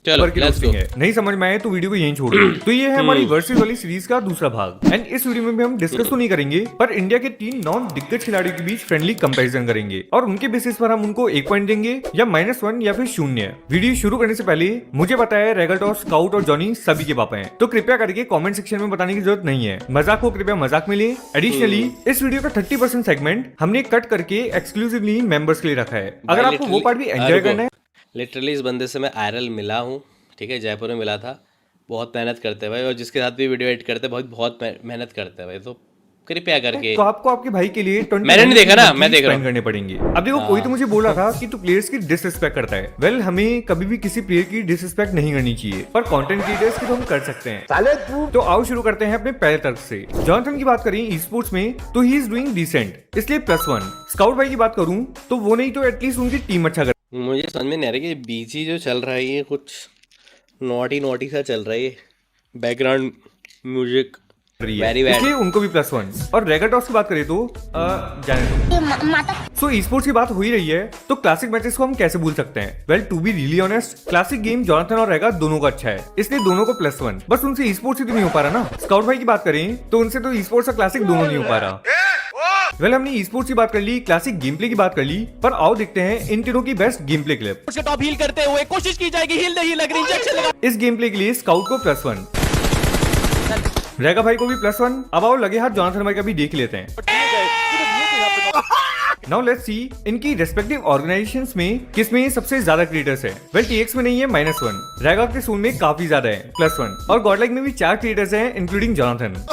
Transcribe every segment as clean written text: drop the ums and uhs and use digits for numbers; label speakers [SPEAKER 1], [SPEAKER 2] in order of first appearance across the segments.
[SPEAKER 1] चलो
[SPEAKER 2] की रोस्टिंग है। नहीं समझ में आए तो वीडियो को यहीं छोड़ दो। तो ये है हमारी वर्सेस वाली सीरीज का दूसरा भाग। एंड इस वीडियो में भी हम डिस्कस तो नहीं करेंगे, पर इंडिया के 3 नॉन दिग्गज खिलाड़ियों के बीच फ्रेंडली कंपैरिजन करेंगे और उनके बेसिस पर हम उनको 1 पॉइंट देंगे या -1 या फिर 0। वीडियो शुरू करने से पहले मुझे पता है रेगलटॉस, स्काउट और जॉनी सभी के पापा हैं, तो कृपया करके कमेंट सेक्शन में बताने की जरूरत नहीं है। मजाक को कृपया मजाक में ले। एडिशनली इस वीडियो का 30% सेगमेंट हमने कट करके एक्सक्लूसिवली मेंबर्स के लिए रखा है। अगर आपको वो पार्ट भी एंजॉय करना है।
[SPEAKER 1] लिटरली इस बंदे से मैं आईआरएल मिला हूँ, ठीक है, जयपुर में मिला था। बहुत मेहनत करते हैं भाई, और जिसके साथ भी वीडियो एडिट करते हैं बहुत मेहनत करते हैं भाई। तो कृपया करके
[SPEAKER 2] तो आपको आपके भाई के लिए 20
[SPEAKER 1] मैंने नहीं देखा ना, मैं देख रहा हूं।
[SPEAKER 2] करने पड़ेंगे। अब देखो कोई तो मुझे बोल रहा था कि तू प्लेयर्स की डिसरिस्पेक्ट करता है। वेल हमें कभी भी किसी प्लेयर की डिसरिस्पेक्ट नहीं करनी चाहिए, पर कंटेंट क्रिएटर्स की तो हम कर सकते हैं। तो आओ शुरू करते हैं अपने पहले तर्क से। जॉनथन की बात करें ई स्पोर्ट्स में तो ही इज डूइंग डिसेंट, इसलिए +1। स्काउट भाई की बात करूं तो वो नहीं तो एटलीस्ट उनकी टीम अच्छा कर।
[SPEAKER 1] मुझे समझ में नहीं आ रहा कि बीजी जो चल रहा है ये कुछ नॉटी सा चल रहा है, बैकग्राउंड म्यूजिक वेरी बैड,
[SPEAKER 2] इसलिए उनको भी +1। और रेगलटॉस की बात करें तो जाने दो। सो ई स्पोर्ट्स की बात हो ही रही है तो क्लासिक मैचेस को हम कैसे भूल सकते हैं। Well to be really honest, classic game Jonathan और रेगा दोनों का अच्छा है, इसलिए दोनों को +1। बस उनसे ई स्पोर्ट्स ही तो नहीं हो पा रहा ना। स्काउट भाई की बात करें तो उनसे तो ई स्पोर्ट्स और क्लासिक दोनों नहीं हो पा रहा। वेल हमने ई स्पोर्ट्स की बात कर ली, क्लासिक गेम प्ले की बात कर ली, पर आओ देखते हैं इन तीनों की बेस्ट गेम प्ले क्लिप।
[SPEAKER 3] उसके टॉप हील करते हुए कोशिश की जाएगी, हील नहीं लग रही, इंजेक्शन लगा।
[SPEAKER 2] इस गेम प्ले के लिए स्काउट को +1, रेगा भाई को भी +1। अब आओ लगे हाथ जॉनथन भाई का भी देख लेते हैं। नाउ लेट्स सी इनकी रेस्पेक्टिव ऑर्गेनाइजेशंस में किसमें सबसे ज्यादा क्रिएटर्स है। वेल टीएक्स में नहीं है -1, रेगा के सोल में काफी ज्यादा है +1, और गॉडलाइक में भी 4 क्रिएटर्स हैं इंक्लूडिंग जॉनथन।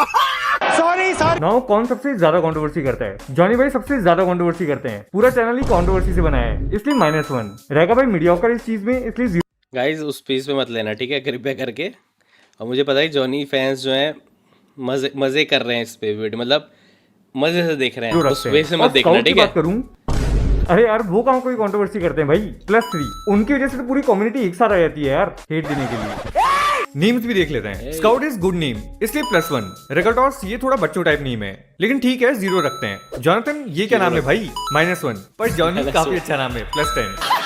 [SPEAKER 2] नाउ कौन सबसे ज्यादा कंट्रोवर्सी करता है? जॉनी भाई सबसे ज्यादा कंट्रोवर्सी करते हैं, पूरा चैनल ही कंट्रोवर्सी से बना है, इसलिए -1। रेगा भाई मीडियोकर इस चीज में, इसलिए 0।
[SPEAKER 1] गाइस उस पेज पे मत लेना, ठीक है, कृपया करके। और मुझे पता है जॉनी फैंस जो हैं मजे कर रहे हैं इस पे वीडियो, मतलब मजे से देख रहे हैं, उस वे से मत देखना, ठीक है।
[SPEAKER 2] बात करूं, अरे यार वो कहाँ कोई कंट्रोवर्सी करते हैं भाई, +3। उनकी वजह से तो पूरी कम्युनिटी एक साथ आ जाती है यार हेट देने के लिए। नेम्स भी देख लेते हैं। स्काउट इज गुड नेम, इसलिए +1। रेगलटॉस ये थोड़ा बच्चों टाइप नेम है, लेकिन ठीक है 0 रखते हैं। जॉनथन ये क्या नाम है भाई, -1, पर जॉनी काफी अच्छा नाम है, +10।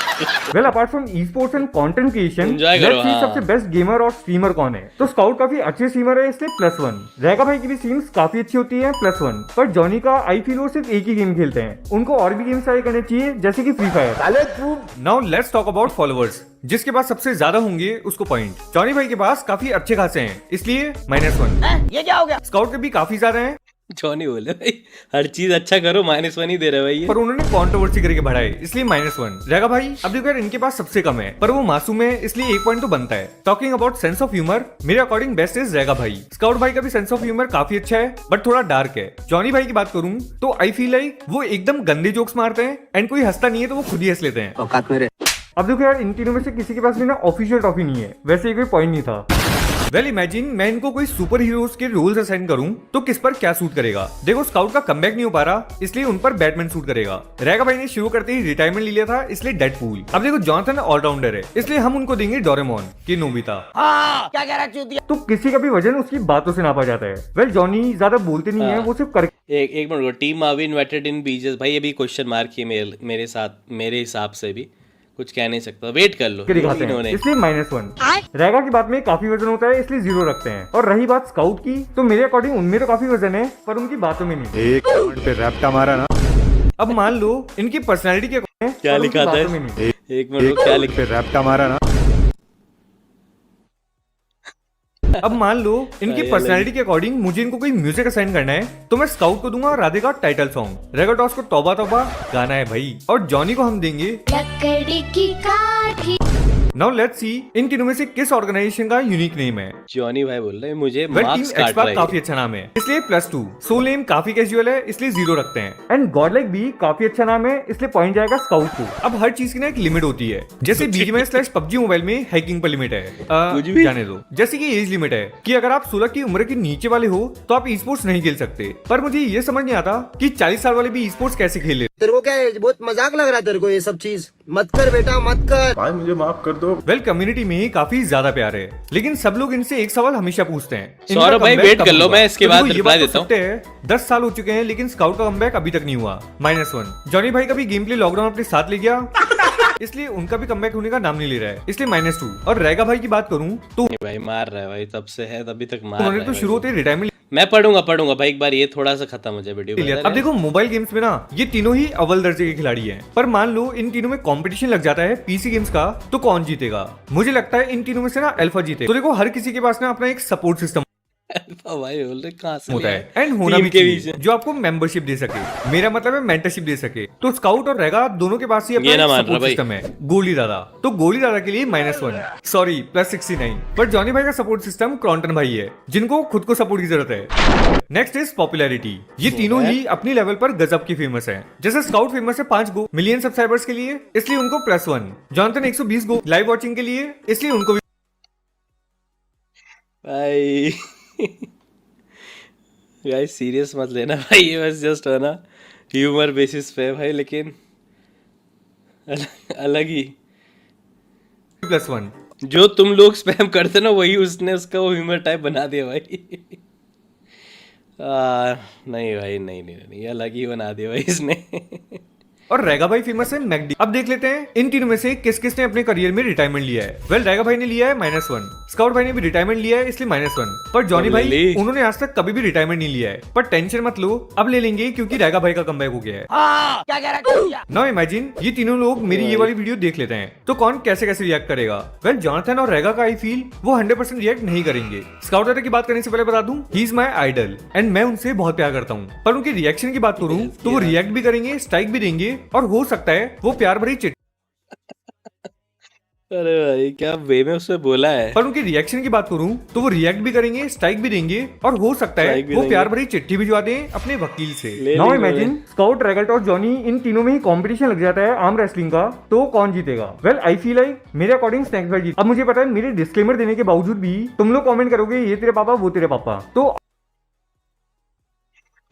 [SPEAKER 2] Well apart from e sports and content creation, let's see सबसे बेस्ट गेमर और स्ट्रीमर कौन है। तो स्काउट काफी अच्छे स्ट्रीमर है, इसलिए +1। रेगा भाई की भी स्ट्रीम्स काफी अच्छी होती है, +1। पर जॉनी का आई फील वो सिर्फ एक ही गेम खेलते हैं, उनको और भी गेम्स ट्राई करने चाहिए जैसे कि free fire. Now let's talk about followers. जिसके पास सबसे ज्यादा होंगे उसको पॉइंट। जॉनी भाई के पास काफी अच्छे खासे हैं, इसलिए -1।
[SPEAKER 3] ये क्या हो गया?
[SPEAKER 2] स्काउट के भी काफी ज्यादा हैं,
[SPEAKER 1] जॉनी बोले भाई हर चीज अच्छा करो, -1 ही दे रहे भाई ये।
[SPEAKER 2] पर उन्होंने कंट्रोवर्सी करके बढ़ाए, इसलिए -1। रेगा भाई अब देखो यार इनके पास सबसे कम है, पर वो मासूम है, इसलिए 1 पॉइंट तो बनता है। Talking about sense of humour, मेरे अकॉर्डिंग बेस्ट इज रेगा भाई। स्काउट भाई का भी सेंस ऑफ ह्यूमर काफी अच्छा है, बट थोड़ा डार्क है। जॉनी भाई की बात करूं तो आई फील लाइक वो एकदम गंदे जोक्स मारते हैं, एंड कोई हंसता नहीं है तो वो खुद ही हंस लेते हैं। अब देखो यार इन तीनों में से किसी के पास भी ना ऑफिशियल ट्रॉफी नहीं है, वैसे ये कोई पॉइंट नहीं था। वेल इमेजिन मैं इनको कोई सुपर हीरोज के रोल्स असाइन करूं तो किस पर क्या सूट करेगा। देखो स्काउट का कमबैक नहीं हो पा रहा, इसलिए उन पर बैटमैन सूट करेगा। रेगा भाई ने शुरू करते ही रिटायरमेंट ले लिया था, इसलिए डेडपूल। अब देखो जॉनथन ऑलराउंडर है, इसलिए हम उनको देंगे डोरेमोन की नोबिता।
[SPEAKER 3] क्या कह रहा है?
[SPEAKER 2] तो किसी का भी वजन उसकी बातों से नापा जाता है। वेल जॉनी ज्यादा बोलते नहीं है, वो सिर्फ करके।
[SPEAKER 1] एक minute, team are we invited in बीजेस भाई, अभी क्वेश्चन मार्क ही मेरे साथ, मेरे हिसाब से भी कुछ कह नहीं सकता, वेट कर लो
[SPEAKER 2] दिखाते हैं, इसलिए -1। रेगा की बात में काफी वजन होता है, इसलिए 0 रखते हैं। और रही बात स्काउट की तो मेरे अकॉर्डिंग उनमें तो काफी वजन है, पर उनकी बातों में नहीं।
[SPEAKER 4] एक पे रैप्टा मारा ना।
[SPEAKER 2] अब मान लो इनकी पर्सनैलिटी
[SPEAKER 1] क्या लिखा था, एक मिनट क्या लिखा
[SPEAKER 4] पे रैप्टा मारा ना।
[SPEAKER 2] अब मान लो इनकी पर्सनैलिटी के अकॉर्डिंग मुझे इनको कोई म्यूजिक असाइन करना है, तो मैं स्काउट को दूंगा राधे का टाइटल सॉन्ग, रेगलटॉस को तौबा तौबा गाना है भाई, और जॉनी को हम देंगे
[SPEAKER 5] लकड़ी की काठी।
[SPEAKER 2] नाउ लेट्स सी इन तीनों में से किस ऑर्गेनाइजेशन का यूनिक नेम है।
[SPEAKER 1] जॉनी भाई बोल रहे हैं मुझे
[SPEAKER 2] टीम
[SPEAKER 1] मार्क्स काट रहा
[SPEAKER 2] एक्सपार्क
[SPEAKER 1] है,
[SPEAKER 2] काफी अच्छा नाम है, इसलिए +2। सोल नेम काफी कैजुअल है, इसलिए 0 रखते हैं। एंड गॉडलाइक भी काफी अच्छा नाम है, इसलिए पॉइंट जाएगा स्काउट को। अब हर चीज की ना एक लिमिट होती है, जैसे BGMI/PUBG मोबाइल में हैकिंग पर लिमिट है, जाने दो। जैसे कि एज लिमिट है कि अगर आप 16 की उम्र के नीचे वाले हो तो आप ई स्पोर्ट्स नहीं खेल सकते, पर मुझे ये समझ नहीं आता कि 40 साल वाले भी ई स्पोर्ट्स कैसे खेले।
[SPEAKER 6] तेरे को क्या है, बहुत मजाक लग रहा है तेरे को ये सब चीज? मत कर बेटा, मत कर
[SPEAKER 4] भाई, मुझे माफ कर दो।
[SPEAKER 2] वेल कम्युनिटी में काफी ज्यादा प्यार है, लेकिन सब लोग इनसे एक सवाल हमेशा पूछते हैं,
[SPEAKER 1] सौरभ भाई वेट कर लो, मैं इसके बाद रिप्लाई देता हूँ।
[SPEAKER 2] 10 साल हो चुके हैं लेकिन स्काउट का कमबैक अभी तक नहीं हुआ, -1। जॉनी भाई का भी गेम प्ले लॉकडाउन अपने साथ ले गया। इसलिए उनका भी कमबैक होने का नाम नहीं ले रहा है, इसलिए -2। और रेगा भाई की बात करूं तो
[SPEAKER 1] भाई मार रहा है भाई, तब से है तभी तक मार
[SPEAKER 2] उन्होंने
[SPEAKER 1] रहा
[SPEAKER 2] तो
[SPEAKER 1] है
[SPEAKER 2] शुरू
[SPEAKER 1] भाई।
[SPEAKER 2] होते रिटायरमेंट
[SPEAKER 1] मैं पढ़ूंगा भाई, एक बार ये थोड़ा सा खत्म हो जाए वीडियो
[SPEAKER 2] लिया।
[SPEAKER 1] बता
[SPEAKER 2] अब देखो मोबाइल गेम्स में ना ये तीनों ही अव्वल दर्जे के खिलाड़ी हैं, पर मान लो इन तीनों में कंपटीशन लग जाता है पीसी गेम्स का, तो कौन जीतेगा? मुझे लगता है इन तीनों में से ना अल्फा जीते। तो देखो हर किसी के पास ना अपना एक सपोर्ट सिस्टम
[SPEAKER 1] अल्फा भाई बोल रहे कहां से
[SPEAKER 2] होता
[SPEAKER 1] लिया
[SPEAKER 2] है एंड होना
[SPEAKER 1] टीम
[SPEAKER 2] भी
[SPEAKER 1] के
[SPEAKER 2] चाहिए
[SPEAKER 1] बीच में।
[SPEAKER 2] जो आपको मेंबरशिप दे सके। मेरा मतलब है मेंटरशिप दे सके। तो स्काउट और रेगा दोनों के पास ही अपना
[SPEAKER 1] ये ना
[SPEAKER 2] एक
[SPEAKER 1] मान
[SPEAKER 2] सपोर्ट
[SPEAKER 1] रहा भाई।
[SPEAKER 2] सिस्टम है। गोली दादा, तो गोली दादा के लिए -1 सॉरी +69। बट जॉनी भाई का सपोर्ट सिस्टम क्रॉन्टन भाई है, जिनको खुद को सपोर्ट की जरूरत है। Next is popularity. ये तीनों ही अपनी लेवल पर गजब की फेमस है। जैसे स्काउट फेमस है 5 मिलियन सब्सक्राइबर्स के लिए, इसलिए उनको +1। जॉनथन 120 लाइव वॉचिंग के लिए, इसलिए उनको भी
[SPEAKER 1] भाई गाइस सीरियस मत लेना भाई, ये बस जस्ट है ना ह्यूमर बेसिस पे भाई, लेकिन अलग ही
[SPEAKER 2] +1।
[SPEAKER 1] जो तुम लोग स्पैम करते ना वही उसने उसका वो ह्यूमर टाइप बना दिया भाई। नहीं भाई नहीं, ये अलग ही बना दिया भाई इसने।
[SPEAKER 2] और रेगा भाई फेमस है मैकडी। अब देख लेते हैं इन तीनों में से किस किस ने अपने करियर में रिटायरमेंट लिया है। वेल रेगा भाई ने लिया है -1, स्काउट भाई ने भी रिटायरमेंट लिया है इसलिए -1, पर जॉनी
[SPEAKER 1] अब ले
[SPEAKER 2] भाई
[SPEAKER 1] ली।
[SPEAKER 2] उन्होंने आज तक कभी भी रिटायरमेंट नहीं लिया है। पर टेंशन मत लो, अब ले लेंगे क्योंकि रेगा भाई का कमबैक हो गया है।
[SPEAKER 3] क्या कह रहा है चूतिया?
[SPEAKER 2] नाउ इमेजिन ये तीनों लोग मेरी ये वाली वीडियो देख लेते हैं तो कौन कैसे कैसे रिएक्ट करेगा? वेल जॉनथन और रेगा का आई फील वो 100% रिएक्ट नहीं करेंगे। स्काउट दादा की बात करने से पहले बता दूं he is my idol and मैं उनसे बहुत प्यार करता हूं। पर उनके रिएक्शन की बात करूं तो वो रिएक्ट भी करेंगे, स्ट्राइक भी देंगे और हो सकता है वो प्यार भरी चिट।
[SPEAKER 1] अरे भाई क्या वे में उसने बोला है।
[SPEAKER 2] पर उनके रिएक्शन की बात करूं तो वो रिएक्ट भी करेंगे, स्ट्राइक भी देंगे और हो सकता है
[SPEAKER 1] स्ट्राइक भी
[SPEAKER 2] वो
[SPEAKER 1] देंगे।
[SPEAKER 2] प्यार भरी चिट्ठी भिजवा दें अपने वकील से।
[SPEAKER 1] ले
[SPEAKER 2] नाउ
[SPEAKER 1] लेंगे
[SPEAKER 2] इमेजिन स्काउट, रेगल्ट और जॉनी इन तीनों में ही कंपटीशन लग जाता है आर्म रेसलिंग का, तो कौन जीतेगा? वेल आई फील लाइक मेरे अकॉर्डिंग स्नैक्स भाई जीत। अब मुझे पता है मेरे डिस्क्लेमर देने के बावजूद भी तुम लोग कमेंट करोगे ये तेरे पापा वो तेरे पापा, तो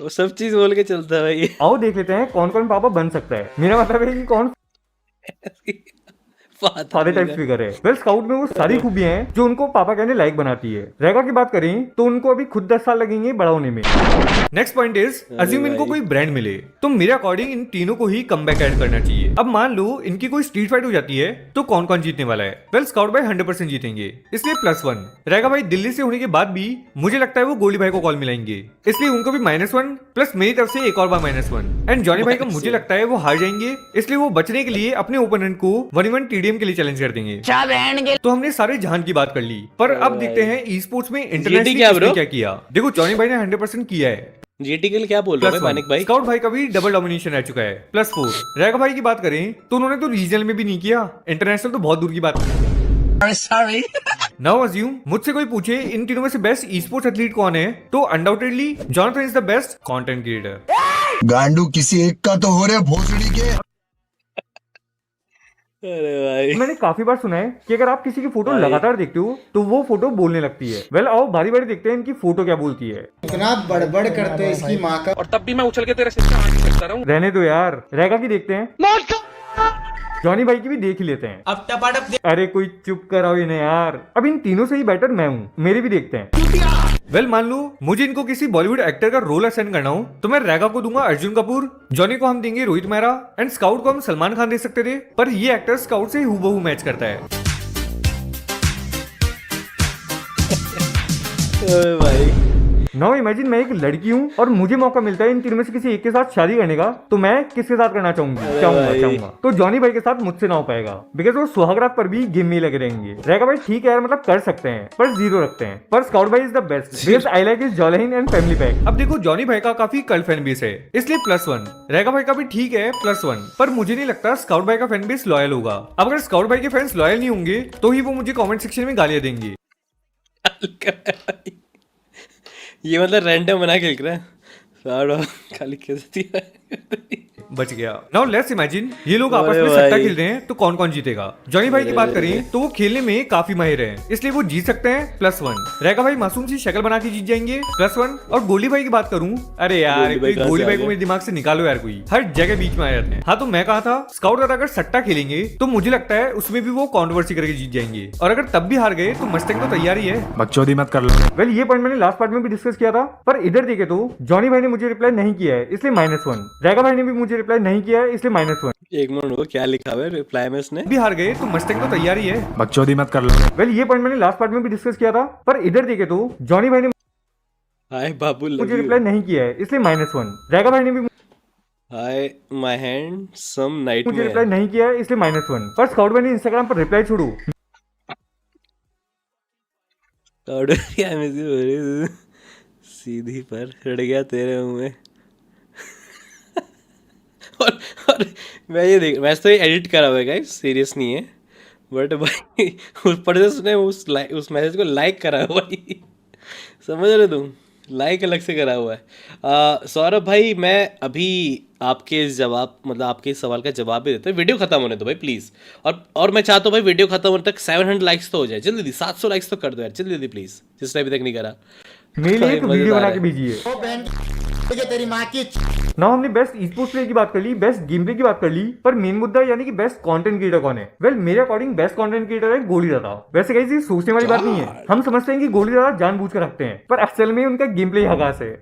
[SPEAKER 1] वो सब चीज बोल के चलता है भाई।
[SPEAKER 2] आओ देख लेते हैं कौन कौन पापा बन सकता है। मेरा मतलब है कि कौन सारे टाइप फिगर है। वेल स्काउट में वो सारी खूबियां हैं जो उनको पापा कहने लायक बनाती है। रेगा की बात करें तो उनको अभी खुद 10 साल लगेंगे बड़ा होने में। नेक्स्ट पॉइंट इज अज्यूम इनको कोई ब्रांड मिले तो मेरे अकॉर्डिंग इन तीनों को ही कमबैक ऐड करना चाहिए। अब मान लो इनकी कोई स्ट्रीट फाइट हो जाती है तो कौन कौन जीतने वाला है? वेल स्काउट भाई 100% जीतेंगे इसलिए +1। रेगा भाई दिल्ली से होने के बाद भी मुझे लगता है वो गोली भाई को कॉल मिलाएंगे इसलिए उनको भी -1 प्लस मेरी तरफ से एक और बार -1। एंड जॉनी भाई का मुझे लगता है वो हार जाएंगे इसलिए वो बचने के लिए अपने ओपोनेंट को 1v1 TDM के लिए चैलेंज कर देंगे। तो हमने सारे जहान की बात कर ली, पर अब देखते हैं ई स्पोर्ट्स में इंटरनेशनली
[SPEAKER 1] क्या
[SPEAKER 2] किसने
[SPEAKER 1] bro?
[SPEAKER 2] क्या किया। देखो जॉनी भाई ने 100% किया है
[SPEAKER 1] जीटी के लिए क्या बोल रहे हो मानिक भाई?
[SPEAKER 2] स्काउट भाई का भी डबल डोमिनेशन रह चुका है +4। रेगा भाई की बात करें तो उन्होंने तो रीजनल में भी नहीं किया, इंटरनेशनल तो बहुत दूर की बात। नाउ अज्यूम मुझसे कोई पूछे इन तीनों में से बेस्ट ई स्पोर्ट्स एथलीट कौन है, तो undoubtedly Jonathan is the best content creator.
[SPEAKER 7] गांडू किसी एक का तो हो रहे भोसड़ी के।
[SPEAKER 1] अरे भाई
[SPEAKER 2] मैंने काफी बार सुना है कि अगर आप किसी की फोटो लगातार देखते हो तो वो फोटो बोलने लगती है। वेल आओ बारी बारी देखते हैं इनकी फोटो क्या बोलती है।
[SPEAKER 6] इतना बड़बड़ करते हैं इसकी माँ का।
[SPEAKER 3] और तब भी मैं उछल के तेरे सिर पे आंख फेंकता रहूं।
[SPEAKER 2] रहने दो यार, रेगा की देखते हैं, जॉनी भाई की भी देख ही लेते हैं।
[SPEAKER 3] अब टपाटप
[SPEAKER 2] अरे कोई चुप कराओ इन्हें यार, अब इन तीनों से ही बेटर मैं हूँ, मेरे भी देखते हैं। वेल मान लो मुझे इनको किसी बॉलीवुड एक्टर का रोल असाइन करना हो तो मैं रेगा को दूंगा अर्जुन कपूर, जॉनी को हम देंगे रोहित मेहरा एंड स्काउट को हम सलमान खान दे सकते थे, पर ये एक्टर स्काउट से हूबहू मैच करता है।
[SPEAKER 1] अरे भाई
[SPEAKER 2] नाउ इमेजिन मैं एक लड़की हूँ और मुझे मौका मिलता है इन तीनों में से किसी एक के साथ शादी करने का, तो मैं किसके साथ करना चाहूंगा? तो जॉनी भाई के साथ मुझसे ना हो पाएगा बिकॉज वो सुहागरात पर भी गेम में लगे रहेंगे। रेगा भाई ठीक है यार, मतलब कर सकते हैं पर 0 रखते हैं, पर स्काउट भाई is the best because I like his jawline and family pack. अब देखो जॉनी भाई का काफी कल्ट फैन बेस है इसलिए +1। रेगा भाई का भी ठीक है +1, पर मुझे नहीं लगता स्काउट भाई का फैन बेस लॉयल होगा। अब अगर स्काउट भाई के फैंस लॉयल नहीं होंगे तो ही वो मुझे कमेंट सेक्शन में गालियां देंगे।
[SPEAKER 1] ये मतलब रैंडम बना के लिख रहा है खाली कैसे
[SPEAKER 2] बच गया। नाउ लेट्स इमेजिन ये लोग आपस
[SPEAKER 1] अरे
[SPEAKER 2] में सट्टा
[SPEAKER 1] भाई।
[SPEAKER 2] खेल रहे हैं तो कौन कौन जीतेगा? जॉनी भाई की बात करें तो वो खेलने में काफी माहिर हैं इसलिए वो जीत सकते हैं +1। रेगा भाई मासूम सी शक्ल बना के जीत जाएंगे +1। और गोली भाई की बात करूं, अरे यार
[SPEAKER 1] गोली भाई कहाँ
[SPEAKER 2] गोली
[SPEAKER 1] से
[SPEAKER 2] भाई
[SPEAKER 1] आ
[SPEAKER 2] को
[SPEAKER 1] गया?
[SPEAKER 2] मेरे दिमाग से निकालो यार, कोई हर जगह बीच में आ जाते हैं। हाँ तो मैं कहा था स्काउट दादा अगर सट्टा खेलेंगे तो मुझे लगता है उसमें भी वो कॉन्ट्रोवर्सी करके जीत जाएंगे, और अगर तब भी हार गए तो मस्टैंग तो तैयार ही है।
[SPEAKER 4] बकचोदी मत कर लो।
[SPEAKER 2] वेल ये पॉइंट मैंने लास्ट पार्ट में भी डिस्कस किया था, पर इधर देखे तो जॉनी भाई ने मुझे रिप्लाई नहीं किया है इसलिए -1, रेगा भाई ने भी मुझे रिप्लाई नहीं किया है इसलिए -1।
[SPEAKER 1] एक मिनट हो, क्या लिखा हुआ है रिप्लाई में इसने?
[SPEAKER 2] भी हार गए तो मस्टैंग तो तैयार ही है।
[SPEAKER 4] बकचोदी मत कर लो।
[SPEAKER 2] वेल ये पॉइंट मैंने लास्ट पार्ट में भी डिस्कस किया था, पर इधर देखे तो जॉनी भाई ने
[SPEAKER 1] हाय बाबू
[SPEAKER 2] मुझे
[SPEAKER 1] लव
[SPEAKER 2] रिप्लाई
[SPEAKER 1] यू।
[SPEAKER 2] नहीं किया है, इसलिए -1। रैगा भाई ने भी
[SPEAKER 1] हाय माय हैंड सम
[SPEAKER 2] मुझे
[SPEAKER 1] नाइटमेयर।
[SPEAKER 2] रिप्लाई नहीं किया है, इसलिए -1। पर स्काउट भाई ने इंस्टाग्राम पर रिप्लाई छोड़ू
[SPEAKER 1] ऑर्डर क्या मैसेज हो रही सीधी पर चढ़ गया तेरे मुंह में। और मैं ये देख, वैसे तो ये एडिट करा हुआ है गाइस, सीरियस नहीं है, बट भाई ऊपर से उसने उस मैसेज को लाइक करा है भाई। समझ रहे तुम? लाइक अलग से करा हुआ है। सौरभ भाई मैं अभी आपके इस जवाब मतलब आपके इस सवाल का जवाब भी देता हूँ, वीडियो खत्म होने दो भाई प्लीज़। और मैं चाहता हूँ भाई वीडियो खत्म होने तक 700 लाइक्स तो हो जाए जल्दी जल्दी, 700 लाइक्स तो कर दो यार जल्दी जल्दी प्लीज़, जिसने अभी तक नहीं करा।
[SPEAKER 2] मेरे लिए एक
[SPEAKER 1] भाई,
[SPEAKER 2] वीडियो
[SPEAKER 1] मजेदार
[SPEAKER 2] बना
[SPEAKER 1] है।
[SPEAKER 2] के भेजिए।
[SPEAKER 6] तेरी माँ की
[SPEAKER 2] ना हमने बेस्ट ई स्पोर्ट्स प्लेयर की बात कर ली, बेस्ट गेम प्ले की बात कर ली, पर मेन मुद्दा यानी कि बेस्ट कंटेंट क्रिएटर कौन है? वेल मेरे अकॉर्डिंग बेस्ट कंटेंट क्रिएटर है गोली दादा। वैसे गाइस ये सोचने वाली बात नहीं है, हम समझते हैं कि गोली दादा जानबूझ कर रखते हैं, पर असल में उनका गेम प्ले हगास है।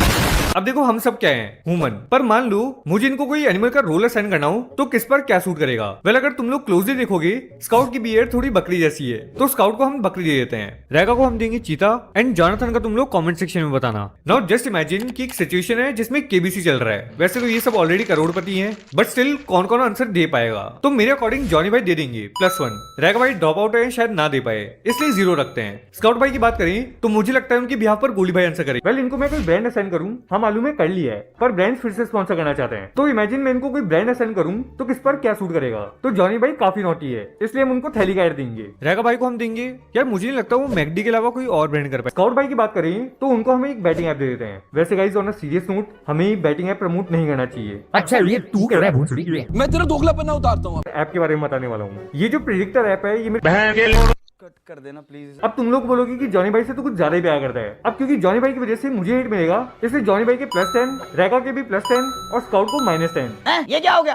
[SPEAKER 2] अब देखो हम सब क्या हैं, ह्यूमन। पर मान लो मुझे इनको कोई एनिमल का रोल असाइन करना हो तो किस पर क्या सूट करेगा? वेल अगर तुम लोग क्लोजली देखोगे स्काउट की बियर्ड थोड़ी बकरी जैसी है, तो स्काउट को हम बकरी दे देते हैं, रैगा को हम देंगे चीता, एंड जॉनथन का तुम लोग कमेंट सेक्शन में बताना। नाउ जस्ट इमेजिन कि एक सिचुएशन है जिसमें केबीसी चल रहा है। वैसे तो ये सब ऑलरेडी करोड़पति हैं, बट स्टिल कौन कौन आंसर दे पाएगा? तो मेरे अकॉर्डिंग जॉनी भाई दे देंगे +1, रैगा भाई ड्रॉप आउट है शायद ना दे पाए इसलिए 0 रखते हैं। स्काउट भाई की बात करें तो मुझे लगता है उनके बिहाफ पर गोली भाई आंसर करें। वेल इनको मैं कोई ब्रांड असाइन करूं, हाँ मालूम है कर लिया है, पर ब्रांड फिर से स्पॉन्सर करना चाहते हैं, तो इमेजिन मैं इनको कोई ब्रांड असाइन करूं तो किस पर क्या सूट करेगा? तो जॉनी भाई काफी नोटी है, इसलिए हम उनको थैली का ऐड देंगे। रैगा भाई को हम देंगे, यार मुझे नहीं लगता वो मैकडी के अलावा कोई और ब्रांड कर पाए। स्काउट भाई की बात करें तो उनको हमें एक बैटिंग ऐप दे देते हैं। वैसे guys on a serious note हमें बैटिंग ऐप प्रमोट नहीं करना चाहिए।
[SPEAKER 8] अच्छा ये तू कर रहा है भोसड़ी?
[SPEAKER 3] मैं तेरा दोगलापना उतारता हूँ।
[SPEAKER 2] ऐप के बारे में बताने वाला हूँ। ये जो प्रेडिक्टर ऐप है ये
[SPEAKER 3] कट कर देना प्लीज।
[SPEAKER 2] अब तुम लोग बोलोगे कि जॉनी भाई से तो कुछ ज्यादा ही प्यार करता है। अब क्योंकि जॉनी भाई की वजह से मुझे हिट मिलेगा, इसलिए जॉनी भाई के +10, रैगा के भी +10 और स्काउट को -10।
[SPEAKER 6] ये क्या हो गया?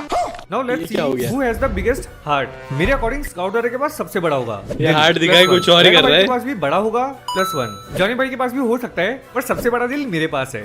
[SPEAKER 2] नाउ लेट्स सी
[SPEAKER 1] क्या हो गया?
[SPEAKER 2] Who has the biggest heart. मेरे अकॉर्डिंग स्काउट के पास सबसे बड़ा होगा।
[SPEAKER 1] ये हार्ट दिखाई कुछ और ही
[SPEAKER 2] रैगा
[SPEAKER 1] कर रहा
[SPEAKER 2] भाई
[SPEAKER 1] है।
[SPEAKER 2] के पास भी बड़ा होगा +1, जॉनी भाई के पास भी हो सकता है, पर सबसे बड़ा दिल मेरे पास है।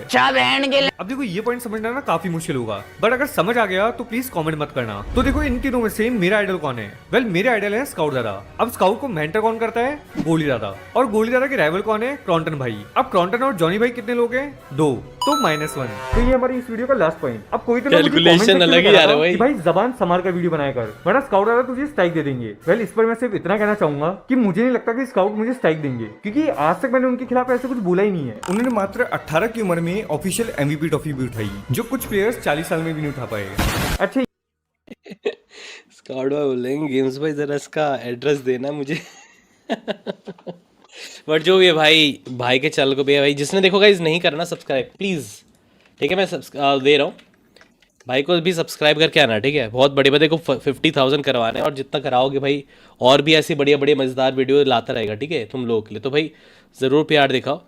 [SPEAKER 2] अब देखो ये पॉइंट समझना ना काफी मुश्किल होगा, बट अगर समझ आ गया तो प्लीज कमेंट मत करना। तो देखो इन तीनों में से मेरा आइडल कौन है? वेल मेरे आइडल है स्काउट दादा। अब स्काउट को मेंटर कौन करता है? गोली दादा। और गोली दादा के राइवल कौन है? क्रॉन्टन भाई। अब क्रॉन्टन और जॉनी भाई कितने लोग हैं? 2, तो -1। तो ये हमारी इस वीडियो का लास्ट पॉइंट। अब कोई तो
[SPEAKER 1] Calculation अलग ही आ रहा है भाई।
[SPEAKER 2] भाई जबान संभाल कर वीडियो बनाया कर, वरना स्काउट दादा तुझे स्ट्राइक दे देंगे। वेल इस पर मैं सिर्फ इतना कहना चाहूंगा कि मुझे नहीं लगता कि स्काउट मुझे स्ट्राइक देंगे, क्योंकि आज तक मैंने उनके खिलाफ ऐसे कुछ बोला ही नहीं है।
[SPEAKER 9] उन्होंने मात्र 18 की उम्र में ऑफिशियल MVP ट्रॉफी भी उठाई, जो कुछ प्लेयर्स 40 साल में भी नहीं उठा पाए।
[SPEAKER 2] अच्छा
[SPEAKER 1] स्काउट भाई बोलेंगे गेम्स भाई जरा इसका एड्रेस देना मुझे। बट जो भी है भाई के चैनल को भी है भाई, जिसने देखो गाइस नहीं करना सब्सक्राइब प्लीज़, ठीक है? मैं दे रहा हूँ भाई को भी सब्सक्राइब करके आना, ठीक है? बहुत बड़ी बात है को 50,000 करवाना है, और जितना कराओगे भाई और भी ऐसी बढ़िया बढ़िया मज़ेदार वीडियो लाता रहेगा, ठीक है? तुम लोगों के लिए तो भाई ज़रूर प्यार दिखाओ।